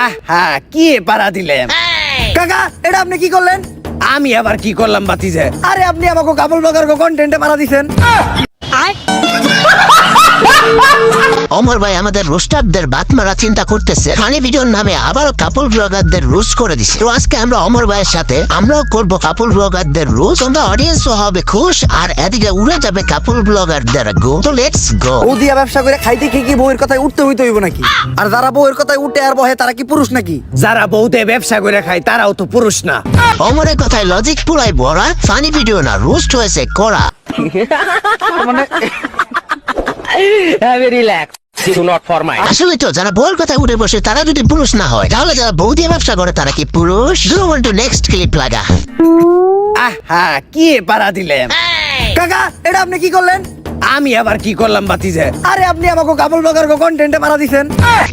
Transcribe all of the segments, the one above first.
আহা কি পারা দিলেন কাকা এটা আপনি কি করলেন? আমি আবার কি করলাম বাতিজে? আরে আপনি আমাকে কাপল ব্লগার কন্টেন্টে মারা দিছেন। অমর ভাই আমাদের রোস্টারদের বাত মারা চিন্তা করতেছে, ফানি ভিডিওর নামে আবার কাপল ব্লগারদের রোস্ট করে দিছে। তো আজকে আমরা অমর ভাইয়ের সাথে আমরাও করব কাপল ব্লগারদের রোস্ট। তোমরা অডিয়েন্সও হবে খুশ, আর এদিকে উড়ে যাবে কাপল ব্লগারদের গো। তো লেটস গো। বউ দিয়া ব্যবসা করে খাইতে কি কি বউয়ের কথায় উঠতে হইতে হইব নাকি? আর যারা বউয়ের কথায় উঠে আর বহে তারা কি পুরুষ নাকি? যারা বউতে ব্যবসা করে খায় তারাও তো পুরুষ না। অমরের কথায় লজিক পুরাই বড়া, ফানি ভিডিও না, রোস্ট হয়েছে করা। আসলে তো যারা বউয়ের কথা উঠে বসে তারা যদি পুরুষ না হয়, তাহলে যারা বউ দিয়ে ব্যবসা করে তারা কি পুরুষ? নেক্সট ক্লিপ লাগা। আহা কি পারা দিলেন কাকা এটা আপনি কি করলেন? আমি আবার কি করলাম বাতিজে? আরে আপনি আমাকে কাপল ব্লগার কন্টেন্টে মারা দিছেন।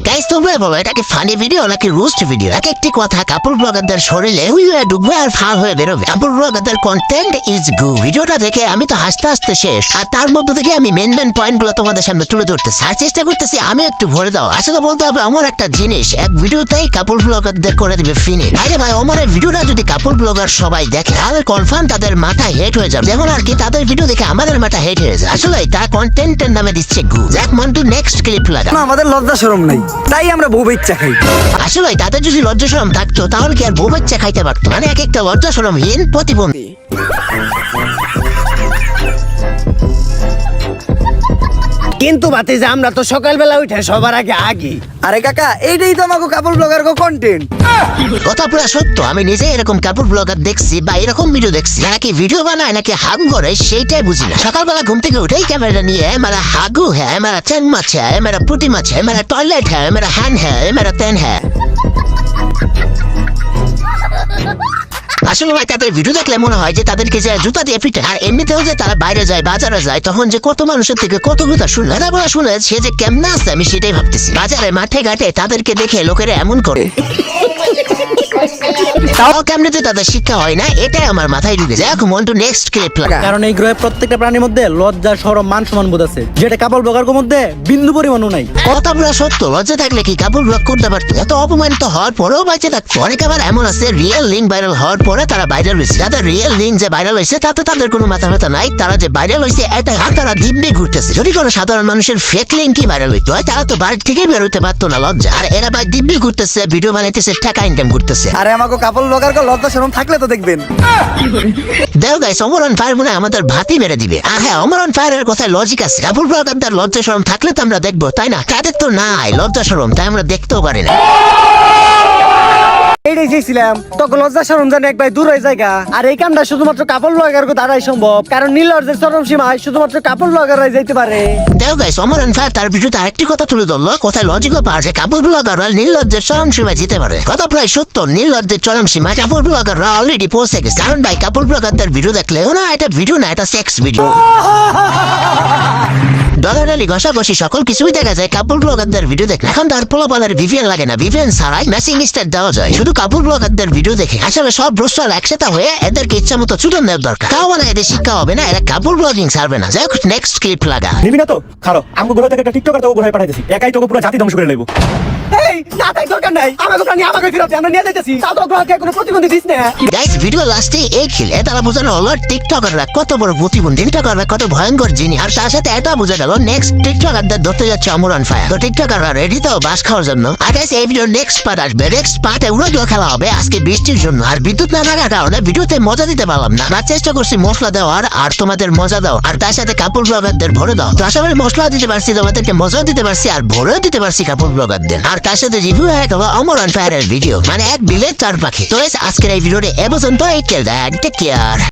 গাইস তোমরা বলো এটা কি ফানি ভিডিও নাকি রোস্ট ভিডিও? এক একটি কথা কাপল ব্লগারদের শরীরে হয়ে ডুববে আর ফাল হয়ে বেরোবে। কাপল ব্লগারদের কন্টেন্ট ইজ গুড। ভিডিওটা দেখে আমি তো হাসতে হাসতে শেষ, আর তার মধ্যে থেকে আমি মেন পয়েন্ট গুলো তোমাদের সামনে তুলে ধরতেছি আর চেষ্টা করতেছি আমি একটু ভরে দাও। আসলে বলতে হবে আমার একটা জিনিস এক ভিডিওতেই কাপল ব্লগারদের করে দিবে ফিনি। আরে ভাই আমাদের ভিডিওটা যদি কাপল ব্লগার সবাই দেখে তাহলে কনফার্ম তাদের মাথা হেট হয়ে যাবে, যেমন আর কি তাদের ভিডিও দেখে আমাদের মাথা হেট হয়ে যায়। আসলে তার কন্টেন্টের নামে দিচ্ছে গু। জ্যাক মন্টু নেক্সট ক্লিপ লাগা। না আমাদের লজ্জা শরম নাই, তাই আমরা বউ বাচ্চা খাই। আসলে তাদের যদি লজ্জা শরম থাকতো তাহলে কি আর বউ বাচ্চা খাইতে পারতো? মানে এক একটা লজ্জা শরমহীন প্রতিবন্ধী। কিন্তু বাতিজে আমরা তো সকালবেলা উঠে সবার আগে আগি। আরে কাকা এইটাই তো আমাকে কাপল ব্লগার কন্টেন্ট। কথা পুরো সত্য, আমি নিজে এরকম কাপড় ব্লগার দেখছি বা এরকম ভিডিও দেখছি। নাকি ভিডিও বানায় নাকি হাগু করে সেইটাই বুঝি না। সকালবেলা ঘুম থেকে উঠেই ক্যামেরা নিয়ে মেরা হাগু হ্যাঁ, মেরা চেন মাছ হ্যাঁ, মেরা পুটি মাছ হ্যাঁ, মেরা টয়লেট হ্যাঁ, মেরা হ্যান্ড হ্যাঁ, মেরা তেন হ্যাঁ। আসলে ভাই তাদের ভিডিও দেখলে মনে হয় যে তাদেরকে যে জুতা দিয়ে পিটে। আর এমনিতেও যে তারা বাইরে যায় বাজারে যায় তখন যে কত মানুষের থেকে কত কথা শুনে তারপর শুনে সে যে কেমন আছে আমি সেটাই ভাবতেছি। বাজারে মাঠে ঘাটে তাদেরকে দেখে লোকেরা এমন করে, তাও কেমনিতে তাদের শিক্ষা হয় না, এটাই আমার মাথায় ঢুকে যায়। এখন মন্টু নেক্সট ক্লিপ লাগা। কারণ এই গ্রহে প্রত্যেকটা প্রাণীর মধ্যে লজ্জা শরম মান সম্মান বোধ আছে, যেটা কাপল ব্লগারের মধ্যে বিন্দু পরিমাণও নাই। কথা পুরো সত্য, লজ্জা থাকলে কি কাপড় ব্লগ করতে পারতো? এত অপমানিত হওয়ার পরেও বাঁচে থাকতো। অনেক আবার এমন আছে রিয়েল লিঙ্ক ভাইরাল হওয়ার পরে তারা ভাইরাল হয়েছে। যাদের রিয়েল লিঙ্ক যে ভাইরাল হয়েছে তাতে তাদের কোনো মাথা ব্যথা নাই, তারা যে ভাইরাল হয়েছে এটা তারা দিব্যি ঘুরতেছে। যদি কোনো সাধারণ মানুষের ফেক লিঙ্কই ভাইরাল হইতো হয় তারা তো বাড়ি থেকে বের হইতে পারতো না লজ্জা। আর এরা ভাই দিব্যি ঘুরতেছে, ভিডিও বানাইতেছে, টাকা ইনকাম করতেছে। আরে আমাকে কাপল ব্লগার লজ্জা শরম থাকলে তো দেখবেন। দেও গাইস অমরন ফায়ার মনে আমাদের ভাতি মেরে দিবে। আর হ্যাঁ অমরন ফায়ারের কথায় লজিক আছে। কাপল ব্লগারদের লজ্জা শরম থাকলে তো আমরা দেখবো, তাই না? তাদের তো নাই লজ্জা শরম, তাই আমরা দেখতেও পারি না। এইটাই চেয়েছিলাম তখন লজ্জা শরম জানে এক ভাই দূর হয়ে জায়গা। আর এই কামটা শুধুমাত্র কাপল ব্লগার দ্বারাই সম্ভব, কারণ নীলর্জের চরম সীমায় শুধুমাত্র কাপল ব্লগাররাই যেতে পারে। দেও গাইস অমরন ফায়ার তার ভিডিওতে আরেকটি কথা তুলে ধরলো, কোথায় লজিকও পাওয়া যায় কাপল ব্লগাররা নীলর্জের চরম সীমায় যেতে পারে। কথা প্রায় সত্য, নীলর্জের চরম সীমায় কাপল ব্লগাররা অলরেডি পৌঁছে গেছে। কারণ ভাই কাপল ব্লগারদের ভিডিও দেখলে না এটা ভিডিও না, এটা সেক্স ভিডিও। ডলারালি ঘষাঘষি সকল কিছুই দেখা যায় কাপল ব্লগারদের ভিডিও দেখে। এখন তার পোলাপালের ভিভিএন লাগে না, ভিভিএন ছাড়াই ম্যাচিং স্টার দেওয়া যায় শুধু কাপল ব্লগারদের ভিডিও দেখে। আসলে সব রোস্টার একসাথে হয়ে এদেরকে ইচ্ছা মতো চুটন দেওয়ার দরকার, তাও মানে এদের শিক্ষা হবে না, এরা কাপল ব্লগিং ছাড়বে না। যাই হোক নেক্সট ক্লিপ লাগা। নিবি না তো খালো, আমগো গ্রহ থেকে একটা টিকটকার তো গ্রহে পাঠাইতেছি, একাই তোকে পুরো জাতি ধ্বংস করে নেব। এই না তাই দরকার নাই, আমাকে প্রাণী আমাকে ফিরতে আমরা নিয়ে যাইতেছি। তাও তো গ্রহকে কোনো প্রতিবন্ধী দিস না। গাইস ভিডিও লাস্টে এই খেলে তারা বোঝানো হলো টিকটকাররা কত বড় প্রতিবন্ধী, টিকটকাররা কত ভয়ঙ্কর জিনিস। আর তার সাথে এটা বোঝা গেল নেক্সট টিকটকারদের ধরতে যাচ্ছে অমরন ফায়ার। তো টিকটকাররা রেডি তো বাস খাওয়ার জন্য। আর গাইস এই ভিডিও নেক্সট পার্ট আসবে, নেক্সট পার্টে উড়ো খেলা হবে আজকে বৃষ্টির জন্য। আর বিদ্যুৎ না থাকার কারণে ভিডিওতে মজা দিতে পারলাম না। আমরা চেষ্টা করছি মশলা দেওয়ার আর তোমাদের মজা দাও, আর তার সাথে কাপড় ব্লগারদের ভরে দাও। তো আশা করি মশলা দিতে পারছি, তোমাদেরকে মজা দিতে পারছি, আর ভরেও দিতে পারছি কাপড় ব্লগারদের। আর তার সাথে রিভিউ হয়ে গেল অমরন ফায়ারের ভিডিও, মানে এক বিলে চার পাখি। তো আজকের এই ভিডিওটা এ পর্যন্ত। Take care.